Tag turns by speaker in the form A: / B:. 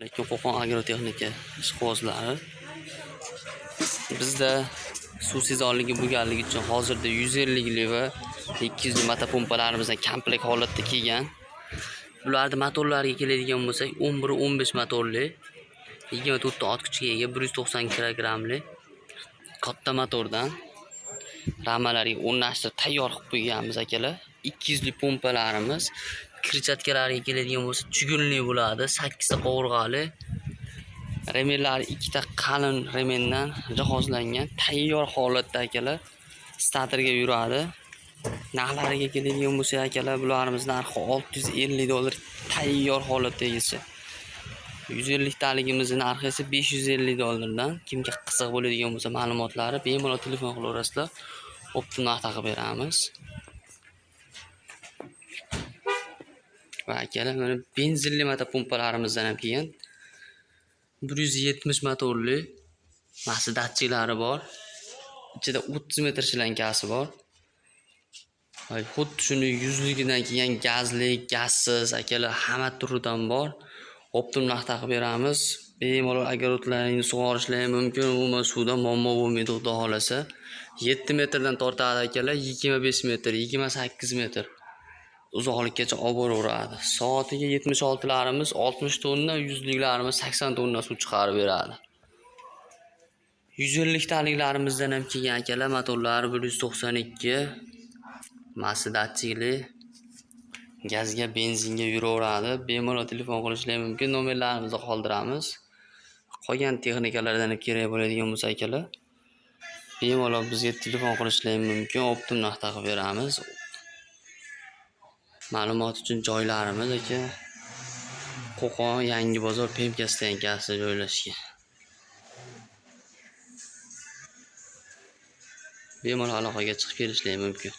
A: Lekin Qo'qon agrotexnika ishqibozlari bizda suv sezonligi bo'lganligi uchun hozirda 150 lik va 200 lik motopompalarimizni komplekt holatda kelgan. Bularni motorlariga keladigan bo'lsak, 11-15 motorli, 24 ta ot kuchiga ega, 190 kilogrammli katta motordan ramalariga o'rnashtirib tayyor qilib qo'yganmiz akalar. 200 lik pompalarimiz, kirchatkalariga keladigan bo'lsa, chugunli bo'ladi, 8 ta qovurg'ali. Remenlari 2 ta qalin remendan jihozlangan, tayyor holatda akalar. Starterga yuradi. Narxlariga keladigan bo'lsa akalar, bularimiz narxi $650 tayyor holatda egasi. 150 taligimizni narxi esa $550 dan. Kimga qiziq bo'ladigan bo'lsa ma'lumotlari bemalol telefon qilaverasizlar. Optim narx taqib beramiz. Va akalar, mana benzinli motopompalarimizdan ham kelgan. 170 motorli mahsi datchiklari bor. Ichida 30 metr shilankasi bor. Xuddi shuni 100 ligidan kelgan gazli, gazsiz akalar hamma turidan bor. Optim narx taqib beramiz. Bemalol agarotlaringizni sug'orishlari mumkin, umuman suvda muammo bo'lmaydi xudo xolasa. 7 metrdan tortadi akalar, 25 metr, 28 metr uzoqlikkacha olib boraveradi. Soatiga 76 larimiz 60 tonna, 100 liklarimiz 80 tonna suv chiqarib beradi. 150 taliklarimizdan ham kelgan akalar, motorlari 192 mahsi datchikli, gazga, benzinga yuraveradi. Bemalol telefon qilishlari mumkin. Nomerlarimizni qoldiramiz. Qolgan texnikalardan ham kerak bo'ladigan bo'lsa akalar, bemalol bizga telefon qilishlari mumkin. Optim narx taqib beramiz. Ma'lumot uchun joylarimiz aka Qo'qon Yangi bozor Pemka stansiyasida joylashgan. Bemalol aloqaga chiqib kelishlari mumkin.